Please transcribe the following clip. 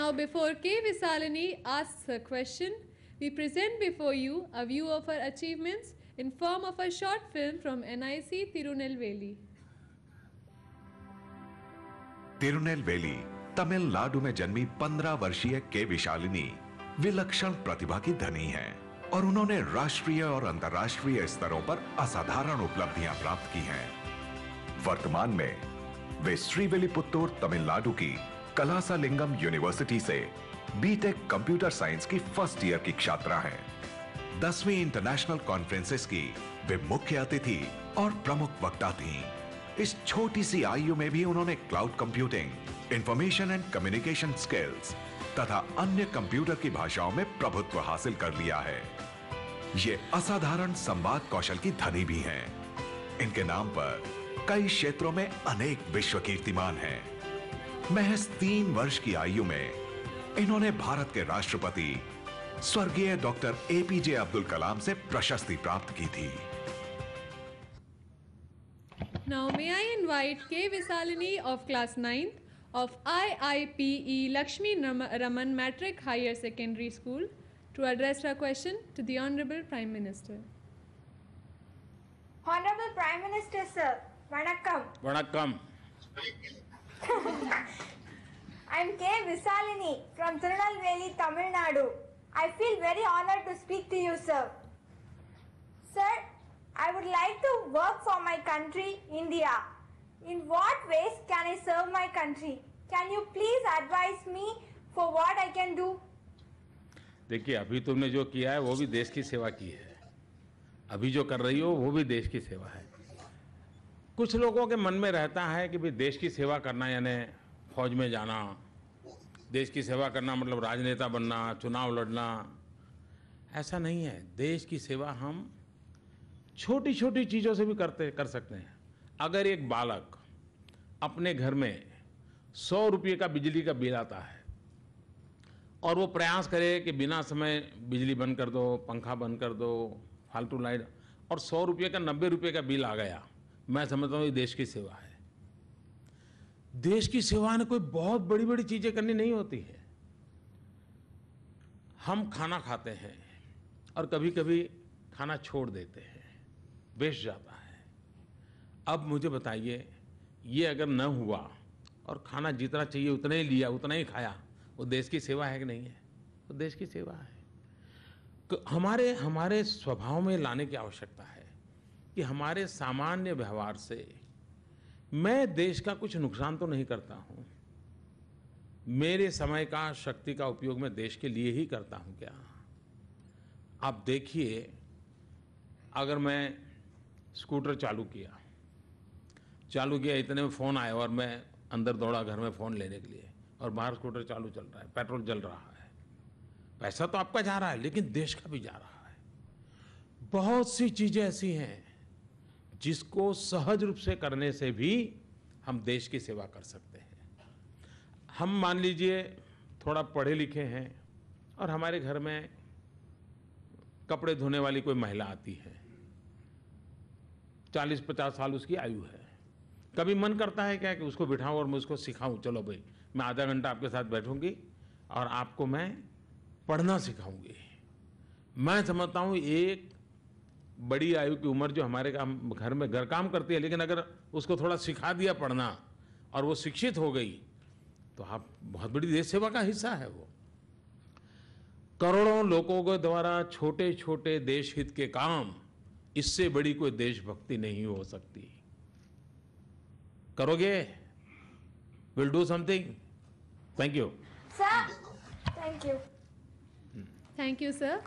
Now, before K. Visalini asks her question, we present before you a view of her achievements in form of a short film from NIC Tirunelveli. Tirunelveli Tamil Nadu में जन्मी 15 वर्षीय के विशालिनी विलक्षण प्रतिभा की धनी हैं और उन्होंने राष्ट्रीय और अंतर्राष्ट्रीय स्तरों पर असाधारण उपलब्धियां प्राप्त की हैं। वर्तमान में वे श्रीविल्लिपुत्तूर तमिलनाडु की कलासालिंगम यूनिवर्सिटी से बीटेक कंप्यूटर साइंस की फर्स्ट ईयर की छात्रा हैं। 10वीं इंटरनेशनल कॉन्फ्रेंसेस की वे मुख्य अतिथि और प्रमुख वक्ता थीं। इस छोटी सी आयु में भी उन्होंने cloud computing, information and communication skills तथा अन्य कंप्यूटर की भाषाओं में प्रभुत्व हासिल कर लिया है। ये असाधारण संवाद कौशल की धनी भी हैं। इनके नाम पर कई क्षेत्रों में अनेक विश्व कीर्तिमान हैं। महज 3 वर्ष की आयु में इन्होंने भारत के राष्ट्रपति स्वर्गीय डॉक्टर एपीजे अब्दुल कलाम से प्रशस्ति प्राप्त की थी। Now, may I invite K. Visalini of class 9th of IIPE Lakshmi Raman Matric Higher Secondary School to address her question to the Honorable Prime Minister. Honorable Prime Minister, sir. Vanakkam. Vanakkam. I'm K. Visalini from Tirunelveli, Tamil Nadu. I feel very honored to speak to you, sir. Sir, I would like to work for my country, India. In what ways can I serve my country? Can you please advise me for what I can do? देखिए, अभी तुमने जो किया है वो भी देश की सेवा की है। अभी जो कर रही हो वो भी देश की सेवा है। कुछ लोगों के मन में रहता है कि भाई देश की सेवा करना यानी फौज में जाना, देश की सेवा करना मतलब राजनेता बनना, चुनाव लड़ना। ऐसा नहीं है। देश की सेवा हम छोटी छोटी चीज़ों से भी कर सकते हैं। अगर एक बालक अपने घर में 100 रुपये का बिजली का बिल आता है और वो प्रयास करे कि बिना समय बिजली बंद कर दो, पंखा बंद कर दो, फालतू लाइट, और 100 रुपये का 90 रुपये का बिल आ गया, मैं समझता हूँ ये देश की सेवा है। देश की सेवा ने कोई बहुत बड़ी बड़ी चीज़ें करनी नहीं होती है। हम खाना खाते हैं और कभी कभी खाना छोड़ देते हैं, वेस्ट जाता है। अब मुझे बताइए, ये अगर न हुआ और खाना जितना चाहिए उतना ही लिया, उतना ही खाया, वो देश की सेवा है कि नहीं है? वो देश की सेवा है। हमारे स्वभाव में लाने की आवश्यकता है कि हमारे सामान्य व्यवहार से मैं देश का कुछ नुकसान तो नहीं करता हूँ। मेरे समय का, शक्ति का उपयोग मैं देश के लिए ही करता हूँ क्या? आप देखिए, अगर मैं स्कूटर चालू किया, इतने में फ़ोन आया और मैं अंदर दौड़ा घर में फ़ोन लेने के लिए, और बाहर स्कूटर चालू चल रहा है, पेट्रोल जल रहा है, पैसा तो आपका जा रहा है लेकिन देश का भी जा रहा है। बहुत सी चीज़ें ऐसी हैं जिसको सहज रूप से करने से भी हम देश की सेवा कर सकते हैं। हम मान लीजिए थोड़ा पढ़े लिखे हैं और हमारे घर में कपड़े धोने वाली कोई महिला आती है, 40-50 साल उसकी आयु है। कभी मन करता है क्या कि उसको बिठाऊं और मैं उसको सिखाऊं, चलो भाई मैं आधा घंटा आपके साथ बैठूंगी और आपको मैं पढ़ना सिखाऊंगी। मैं समझता हूँ एक बड़ी आयु की उम्र जो हमारे घर में घर काम करती है, लेकिन अगर उसको थोड़ा सिखा दिया पढ़ना और वो शिक्षित हो गई तो आप बहुत बड़ी देश सेवा का हिस्सा है वो। करोड़ों लोगों के द्वारा छोटे छोटे देश हित के काम, इससे बड़ी कोई देशभक्ति नहीं हो सकती। करोगे? Will do something. Thank you Sir, thank you. Thank you, sir.